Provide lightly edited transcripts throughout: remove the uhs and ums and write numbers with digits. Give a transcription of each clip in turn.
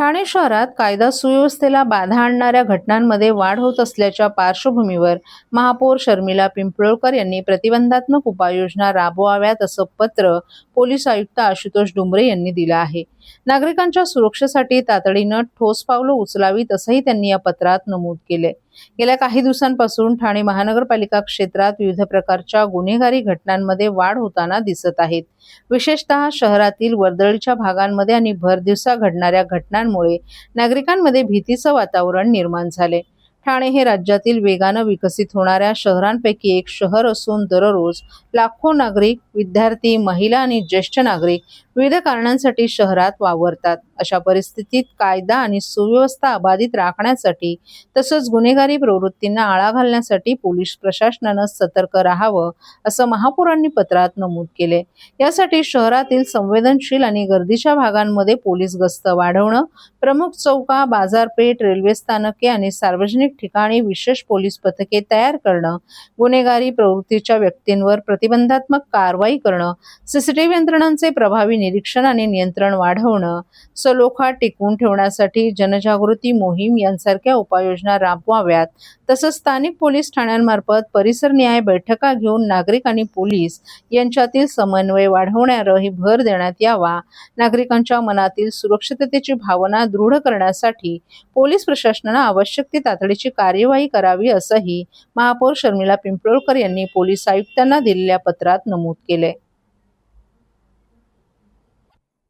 ठाणे शहरात कायदा सुव्यवस्थेला बाधा आणणाऱ्या घटनांमध्ये वाढ होत असल्याच्या पार्श्वभूमीवर महापौर शर्मिला पिंपळकर यांनी प्रतिबंधात्मक उपाययोजना राबवाव्यात असं पत्र पोलीस आयुक्त आशुतोष डुंबरे यांनी दिलं आहे। नागरिकांच्या सुरक्षेसाठी तातडीनं ठोस पावलं उचलावीत असंही त्यांनी या पत्रात नमूद केले। गेल्या काही दिवसांपासून ठाणे महानगरपालिका क्षेत्रात विविध प्रकारच्या गुन्हेगारी घटनांमध्ये वाढ होताना दिसत आहेत। विशेषतः शहरातील वर्दळीच्या भागांमध्ये आणि भरदिवसा घडणाऱ्या घटनांमुळे नागरिकांमध्ये भीतीचं वातावरण निर्माण झाले। ठाणे हे राज्यातील वेगानं विकसित होणाऱ्या शहरांपैकी एक शहर असून दररोज लाखो नागरिक, विद्यार्थी, महिला आणि ज्येष्ठ नागरिक विविध कारणांसाठी शहरात वावरतात। अशा परिस्थितीत कायदा आणि सुव्यवस्था अबाधित राखण्यासाठी तसंच गुन्हेगारी प्रवृत्तींना आळा घालण्यासाठी पोलीस प्रशासनानं सतर्क राहावं असं महापौरांनी पत्रात नमूद केले। यासाठी शहरातील संवेदनशील आणि गर्दीच्या भागांमध्ये पोलीस गस्त वाढवणं, प्रमुख चौका, बाजारपेठ, रेल्वे स्थानके आणि सार्वजनिक ठिकाणी विशेष पोलीस पथके तयार करणं, गुन्हेगारी प्रवृत्तीच्या व्यक्तींवर प्रतिबंधात्मक कारवाई करणं, सीसीटीव्ही यंत्रणांचे प्रभावी निरीक्षण आणि नियंत्रण वाढवणं, सलोखा टिकवून ठेवण्यासाठी जनजागृती मोहीम यांसारख्या उपाययोजना राबवाव्यात। तसंच स्थानिक पोलीस ठाण्यांमार्फत परिसरनिहाय बैठका घेऊन नागरिक आणि पोलीस यांच्यातील समन्वय वाढवण्यावरही भर देण्यात यावा। नागरिकांच्या मनातील सुरक्षिततेची भावना दृढ करण्यासाठी पोलीस प्रशासनानं आवश्यक ती तातडीची कार्यवाही करावी असंही महापौर शर्मिला पिंपळकर यांनी पोलीस आयुक्तांना दिलेल्या पत्रात नमूद केले।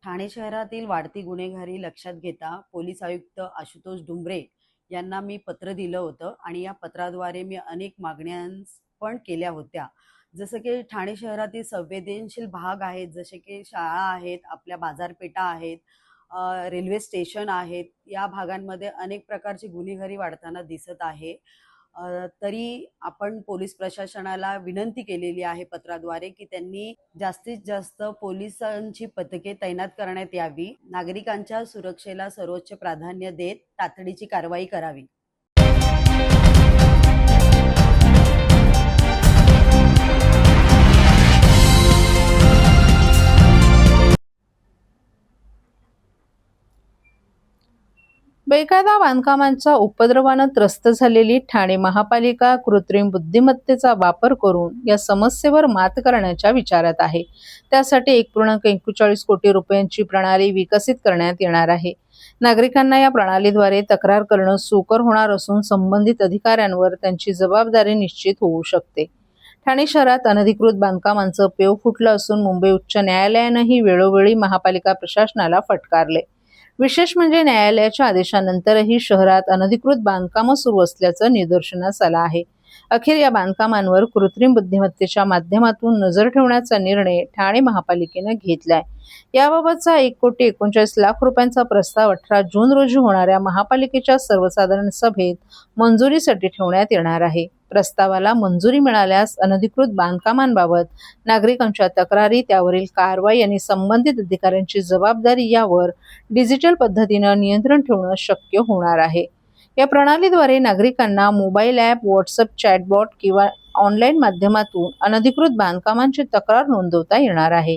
ठाणे शहरातील वाढती गुन्हेगारी लक्षात घेता पोलीस आयुक्त आशुतोष डुंबरे यांना मी पत्र दिलं होतं आणि या पत्राद्वारे मी अनेक मागण्या पण केल्या होत्या। जसं की ठाणे शहरातील संवेदनशील भाग आहेत, जसे की शाळा आहेत, आपल्या बाजारपेठा आहेत, रेल्वे स्टेशन आहेत, या भागांमध्ये अनेक प्रकारची गुन्हेगारी वाढताना दिसत आहे। तरी आपण पोलीस प्रशासनाला विनंती केलेली आहे पत्राद्वारे की त्यांनी जास्तीत जास्त पोलिसांची पथके तैनात करण्यात यावी, नागरिकांच्या सुरक्षेला सर्वोच्च प्राधान्य देत तातडीची कारवाई करावी। बेकायदा बांधकामांच्या उपद्रवानं त्रस्त झालेली ठाणे महापालिका कृत्रिम बुद्धिमत्तेचा वापर करून या समस्येवर मात करण्याच्या विचारात आहे। त्यासाठी 1.41 कोटी रुपयांची प्रणाली विकसित करण्यात येणार आहे। नागरिकांना या प्रणालीद्वारे तक्रार करणं सोयीस्कर होणार असून संबंधित अधिकाऱ्यांवर त्यांची जबाबदारी निश्चित होऊ शकते। ठाणे शहरात अनधिकृत बांधकामांचं पेव फुटलं असून मुंबई उच्च न्यायालयानंही वेळोवेळी महापालिका प्रशासनाला फटकारले। विशेष म्हणजे न्यायालयाच्या आदेशानंतरही शहरात अनधिकृत बांधकामं सुरू असल्याचं निदर्शनास आलं आहे। अखेर या बांधकामांवर कृत्रिम बुद्धिमत्तेच्या माध्यमातून नजर ठेवण्याचा निर्णय ठाणे महापालिकेनं घेतलाय। याबाबतचा 1.39 कोटी रुपयांचा प्रस्ताव 18 जून रोजी होणाऱ्या महापालिकेच्या सर्वसाधारण सभेत मंजुरीसाठी ठेवण्यात येणार आहे। प्रस्तावाला मंजुरी मिळाल्यास अनधिकृत बांधकामांबाबत नागरिकांच्या तक्रारी, त्यावरील कारवाई आणि संबंधित अधिकाऱ्यांची जबाबदारी यावर डिजिटल पद्धतीनं नियंत्रण ठेवणं शक्य होणार आहे। या प्रणालीद्वारे नागरिकांना मोबाईल ॲप, व्हॉट्सअप चॅटबॉट किंवा ऑनलाईन माध्यमातून अनधिकृत बांधकामांची तक्रार नोंदवता येणार आहे।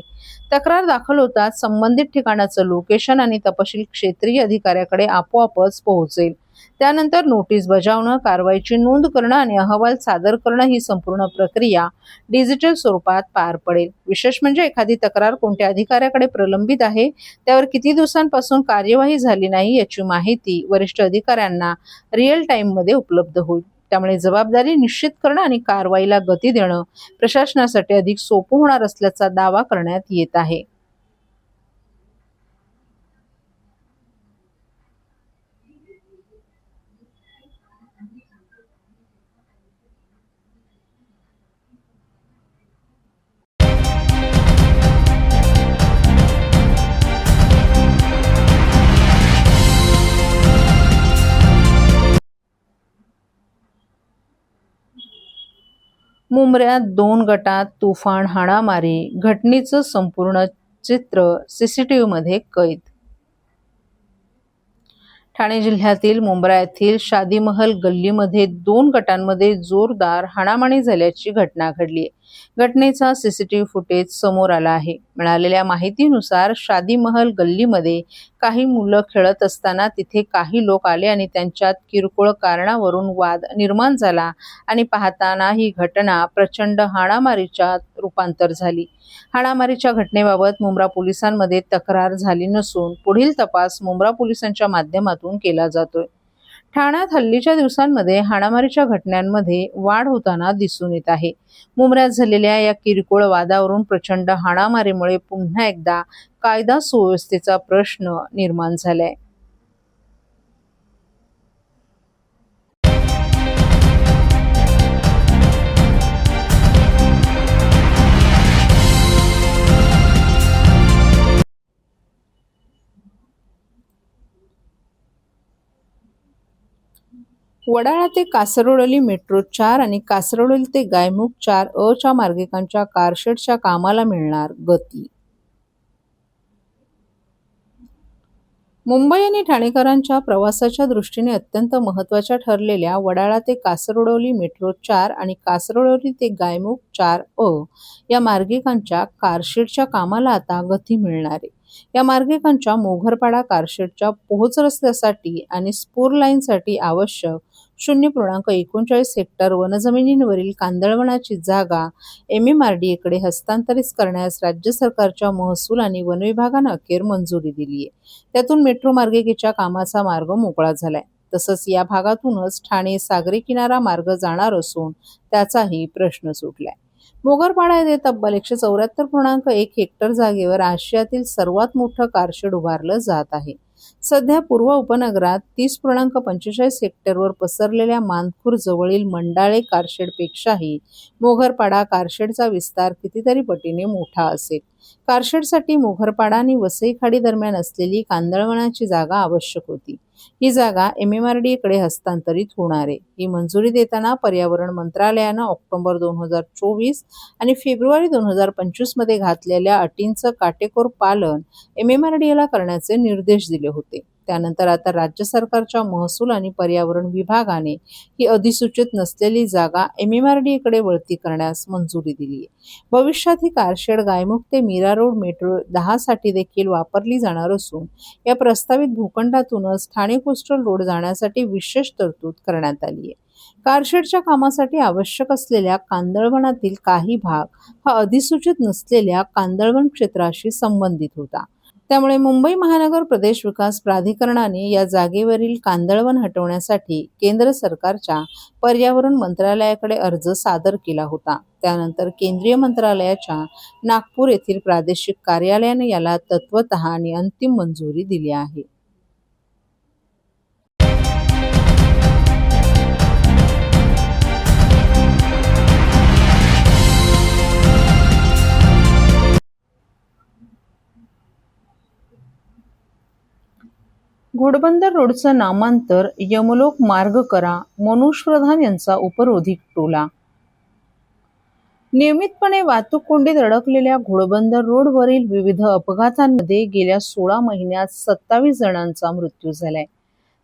तक्रार दाखल होताच संबंधित ठिकाणाचं लोकेशन आणि तपशील क्षेत्रीय अधिकाऱ्याकडे आपोआपच पोहोचेल। त्यानंतर नोटीस बजावणं, कारवाईची नोंद करणं आणि अहवाल सादर करणं ही संपूर्ण प्रक्रिया डिजिटल स्वरूपात पार पडेल। विशेष म्हणजे एखादी तक्रार कोणत्या अधिकाऱ्याकडे प्रलंबित आहे, त्यावर किती दिवसांपासून कार्यवाही झाली नाही याची माहिती वरिष्ठ अधिकाऱ्यांना रिअल टाइममध्ये उपलब्ध होईल। त्यामुळे जबाबदारी निश्चित करणं आणि कारवाईला गती देणं प्रशासनासाठी अधिक सोपं होणार असल्याचा दावा करण्यात येत आहे। मुंबऱ्यात 2 गटात तुफान हाणामारी, घटनेचं संपूर्ण चित्र सीसीटीव्हीमध्ये कैद। ठाणे जिल्ह्यातील मुंब्रा येथील शादी महल गल्लीमध्ये 2 गटांमध्ये जोरदार हाणामारी झाल्याची घटना घडली आहे। घटनेचा सीसीटीव्ही फुटेज समोर आला आहे. मिळालेल्या माहितीनुसार शादी महल गल्लीमध्ये काही मुलं खेळत असताना तिथे काही लोक आले आणि त्यांच्यात किरकोळ कारणावरून वाद निर्माण झाला आणि पाहताना ही घटना प्रचंड हाणामारीच्या रूपांतर झाली. हाणामारीच्या घटनेबाबत मुंब्रा पोलिसांमध्ये तक्रार झाली नसून पुढील तपास मुंब्रा पोलिसांच्या माध्यमातून केला जातोय. ठाण्यात हल्लीच्या दिवसांमध्ये हाणामारीच्या घटनांमध्ये वाढ होताना दिसून येत आहे. मुंब्र्यात झालेल्या या किरकोळ वादावरून प्रचंड हाणामारीमुळे पुन्हा एकदा कायदा सुव्यवस्थेचा प्रश्न निर्माण झालाय. वडाळा ते कासरवडली मेट्रो 4 आणि कासरवडली ते गायमुख 4A च्या मार्गिकांच्या कारशेडच्या कामाला मिळणार गती. मुंबई आणि ठाणेकरांच्या प्रवासाच्या दृष्टीने अत्यंत महत्त्वाच्या ठरलेल्या वडाळा ते कासरवडली मेट्रो 4 आणि कासरवडली ते गायमुख 4A या मार्गिकांच्या कारशेडच्या कामाला आता गती मिळणार आहे. या मार्गिकांच्या मोघरपाडा कारशेडच्या पोहोच रस्त्यासाठी आणि स्पूर लाईनसाठी आवश्यक 0.39 हेक्टर वनजमिनींवरील कांदळवनाची जागा MMRDA कडे हस्तांतरित करण्यास राज्य सरकारच्या महसूल आणि वन विभागानं अखेर मंजुरी दिली आहे. त्यातून मेट्रो मार्गिकेच्या कामाचा मार्ग मोकळा झालाय. तसंच या भागातूनच ठाणे सागरी किनारा मार्ग जाणार असून त्याचाही प्रश्न सुटलाय. मोगरपाडा येथे तब्बल 174.1 हेक्टर जागेवर आशियातील सर्वात मोठं कारशेड उभारलं जात आहे. सध्या पूर्व उपनगरात 30.45 हेक्टरवर पसरलेल्या मानखुर्द जवळील मंडाळे कारशेडपेक्षाही मोघरपाडा कारशेडचा विस्तार कितीतरी पटीने मोठा असेल. कारशेडसाठी मोघरपाडा आणि वसई खाडी दरम्यान असलेली कांदळवनाची जागा आवश्यक होती. ही जागा MMRDA कडे हस्तांतरित होणार आहे. ही मंजुरी देताना पर्यावरण मंत्रालयानं ऑक्टोबर 2024 आणि फेब्रुवारी 2025 मध्ये घातलेल्या अटींचं काटेकोर पालन MMRDA ला करण्याचे निर्देश दिले होते. त्यानंतर आता राज्य सरकारच्या महसूल आणि पर्यावरण विभागाने ही अधिसूचित नसलेली जागा MMRDA कडे वळती करण्यास मंजुरी दिली आहे. भविष्यात ही कारशेड गायमुख ते मीरा रोड मेट्रो 10 साठी देखील वापरली जाणार असून या प्रस्तावित भूखंडातूनच ठाणे कोस्टल रोड जाण्यासाठी विशेष तरतूद करण्यात आली आहे. कारशेडच्या कामासाठी आवश्यक असलेल्या कांदळवनातील काही भाग हा अधिसूचित नसलेल्या कांदळवन क्षेत्राशी संबंधित होता. त्यामुळे मुंबई महानगर प्रदेश विकास प्राधिकरणाने या जागेवरील कांदळवन हटवण्यासाठी केंद्र सरकारच्या पर्यावरण मंत्रालयाकडे अर्ज सादर केला होता. त्यानंतर केंद्रीय मंत्रालयाच्या नागपूर येथील प्रादेशिक कार्यालयाने याला तत्वतः आणि अंतिम मंजुरी दिली आहे. घोडबंदर रोडचं नामांतर यमलोक मार्ग करा, मनोज प्रधान यांचा उपरोधिक टोला. नियमितपणे वाहतूक कोंडीत अडकलेल्या घोडबंदर रोडवरील विविध अपघातांमध्ये गेल्या 16 महिन्यात 27 जणांचा मृत्यू झालाय.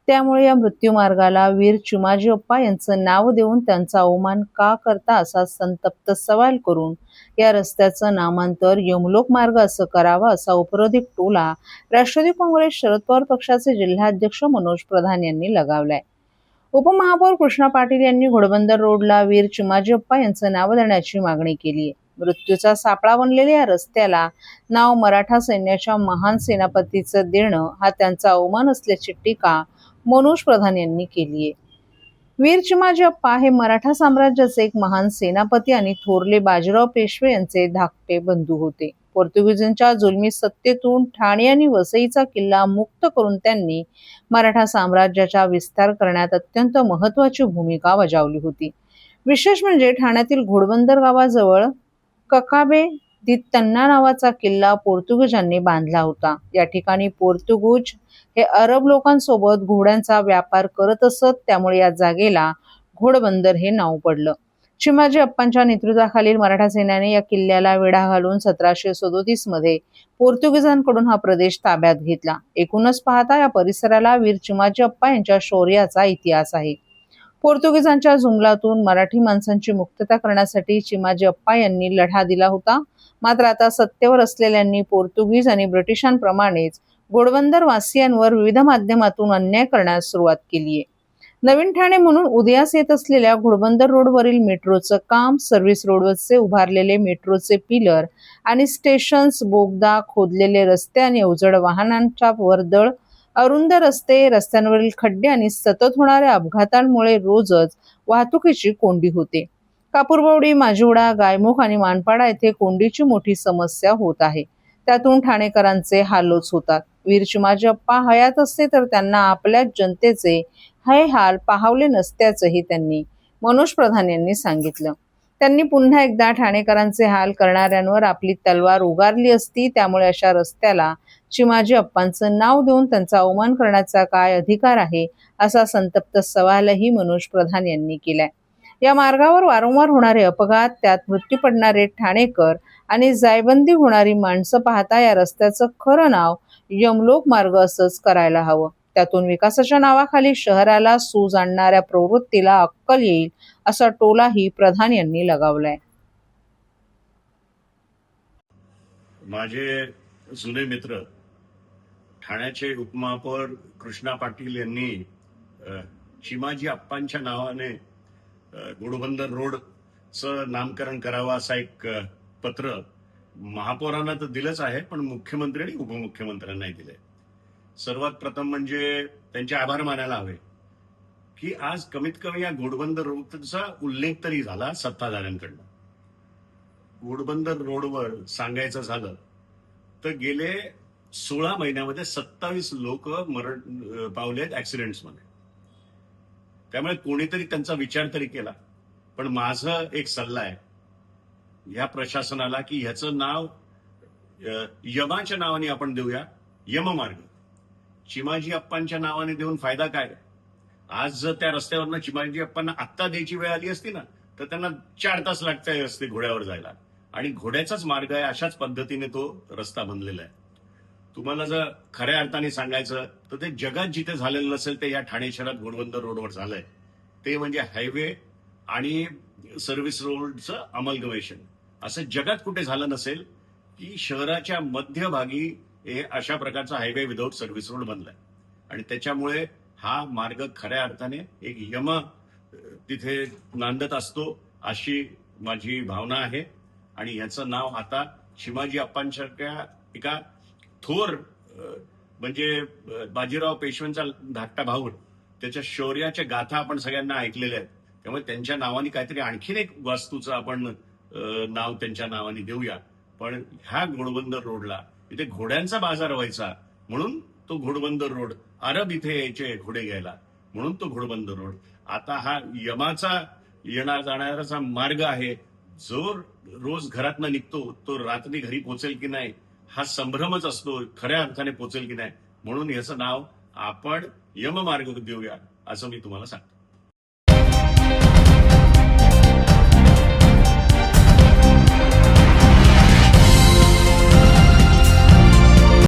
त्यामुळे या मृत्यूमार्गाला वीर चिमाजी अप्पा यांचं नाव देऊन त्यांचा अवमान का करता असा संतप्त सवाल करून या रस्त्याचं नामांतर यमलोक मार्ग असं करावं असा उपरोधिक टोला राष्ट्रवादी काँग्रेस शरद पवार पक्षाचे जिल्हाध्यक्ष मनोज प्रधान यांनी लगावलाय. उपमहापौर कृष्णा पाटील यांनी घोडबंदर रोडला वीर चिमाजी अप्पा यांचं नाव देण्याची मागणी केली आहे. मृत्यूचा सापळा बनलेल्या या रस्त्याला नाव मराठा सैन्याच्या महान सेनापतीचं देणं हा त्यांचा अवमान असल्याची टीका मनोज प्रधान यांनी केली आहे. वीर चिमाजी अप्पा हे मराठा साम्राज्याचे एक महान सेनापती आणि थोरले बाजीराव पेशवे यांचे धाकटे बंधू होते. पोर्तुगीजांच्या जुलमी सत्तेतून ठाणे आणि वसईचा किल्ला मुक्त करून त्यांनी मराठा साम्राज्याचा विस्तार करण्यात अत्यंत महत्त्वाची भूमिका बजावली होती. विशेष म्हणजे ठाण्यातील घोडबंदर गावाजवळ ककाबे दी तन्ना नावाचा किल्ला पोर्तुगीजांनी बांधला होता. या ठिकाणी पोर्तुगीज हे अरब लोकांसोबत घोड्यांचा व्यापार करत असत. त्यामुळे या जागेला घोडबंदर हे नाव पडलं. चिमाजी अप्पांच्या नेतृत्वाखालील मराठा सैन्याने या किल्ल्याला वेढा घालून 1737 मध्ये पोर्तुगीजांकडून हा प्रदेश ताब्यात घेतला. एकूणच पाहता या परिसराला वीर चिमाजी अप्पा यांच्या शौर्याचा इतिहास आहे. पोर्तुगीजांच्या जुमलातून मराठी माणसांची मुक्तता करण्यासाठी चिमाजी अप्पा यांनी लढा दिला होता. मात्र आता सत्तेवर असलेल्यांनी पोर्तुगीज आणि ब्रिटिशांप्रमाणेच घोडबंदर वासियांवर विविध माध्यमातून अन्याय करण्यास सुरुवात केली आहे. नवीन ठाणे म्हणून उदयास येत असलेल्या घोडबंदर रोडवरील मेट्रोचं काम, सर्व्हिस रोडवरचे उभारलेले मेट्रोचे पिलर आणि स्टेशन्स, बोगदा, खोदलेले रस्ते आणि अवजड वाहनांच्या वर्दळ, अरुंद रस्ते, रस्त्यांवरील खड्डे आणि सतत होणाऱ्या अपघातांमुळे रोजच वाहतुकीची कोंडी होते. कापूरबावडी, माजिवडा, गायमुख आणि मानपाडा येथे कोंडीची मोठी समस्या होत आहे. त्यातून ठाणेकरांचे हालच होतात. वीर चिमाजी अप्पा हयात असते तर त्यांना आपल्या जनतेचे हे हाल पाहावले नसत्याचंही त्यांनी मनोज प्रधान यांनी सांगितलं. त्यांनी पुन्हा एकदा ठाणेकरांचे हाल करणाऱ्यांवर आपली तलवार उगारली असती. त्यामुळे अशा रस्त्याला चिमाजी अप्पांचं नाव देऊन त्यांचा अवमान करण्याचा काय अधिकार आहे, असा संतप्त सवालही मनोज प्रधान यांनी केलाय. या मार्गावर वारंवार होणारे अपघात, त्यात मृत्यू पडणारे ठाणेकर आणि जायबंदी होणारी माणसं पाहता या रस्त्याचं खरं नाव यमलोक मार्ग असंच करायला हवं. त्यातून विकासाच्या नावाखाली शहराला सूज आणणाऱ्या प्रवृत्तीला अक्कल येईल, असा टोलाही प्रधान यांनी लगावलाय. माझे जुने मित्र ठाण्याचे उपमहापौर कृष्णा पाटील यांनी चिमाजी अप्पांच्या नावाने घोडबंदर रोडचं नामकरण करावं असं एक पत्र महापौरांना तर दिलंच आहे, पण मुख्यमंत्री आणि उपमुख्यमंत्र्यांनाही दिलंय. सर्वात प्रथम म्हणजे त्यांचे आभार मानायला हवे की आज कमीत कमी या घोडबंदर रोडचा उल्लेख तरी झाला सत्ताधाऱ्यांकडनं. घोडबंदर रोडवर सांगायचं झालं तर गेले 16 महिन्यामध्ये 27 लोक मरण पावलेत ऍक्सिडेंट्समध्ये. त्यामुळे कोणीतरी त्यांचा विचार तरी केला. पण माझं एक सल्ला आहे या प्रशासनाला की ह्याचं नाव यमाच्या नावाने आपण देऊया, यममार्ग. चिमाजी अप्पांच्या नावाने देऊन फायदा काय? आज जर त्या रस्त्यावरनं चिमाजी अप्पांना आत्ता द्यायची वेळ आली असती ना, तर त्यांना 4 तास लागते रस्ते घोड्यावर जायला, आणि घोड्याचाच मार्ग आहे. अशाच पद्धतीने तो रस्ता बनलेला आहे. तुम्हाला जर खऱ्या अर्थाने सांगायचं तर ते जगात जिथे झालेलं नसेल ते या ठाणे शहरात घोडबंदर रोडवर झालंय. ते म्हणजे हायवे आणि सर्व्हिस रोडचं अमलगमेशन. असं जगात कुठे झालं नसेल की शहराच्या मध्यभागी हे अशा प्रकारचा हायवे विदाऊट सर्व्हिस रोड बनलाय. आणि त्याच्यामुळे हा मार्ग खऱ्या अर्थाने एक यम तिथे नांदत असतो अशी माझी भावना आहे. आणि ह्याचं नाव आता चिमाजी अप्पांसारख्या एका थोर म्हणजे बाजीराव पेशव्यांचा धाकटा भाऊ, त्याच्या शौर्याच्या गाथा आपण सगळ्यांना ऐकलेल्या आहेत. त्यामुळे त्यांच्या नावाने काहीतरी आणखीन एक वास्तूचं आपण नाव त्यांच्या नावाने देऊया. पण ह्या घोडबंदर रोडला इथे घोड्यांचा बाजार व्हायचा म्हणून तो घोडबंदर रोड, अरब इथे यायचे घोडे घ्यायला म्हणून तो घोडबंदर रोड, आता हा यमाचा येणार जाणाराचा मार्ग आहे. जो रोज घरातनं निघतो तो रात्री घरी पोचेल की नाही हा संभ्रमच असतो, खऱ्या अर्थाने पोचेल की नाही. म्हणून याचं नाव आपण यममार्ग देऊया असं मी तुम्हाला सांगतो.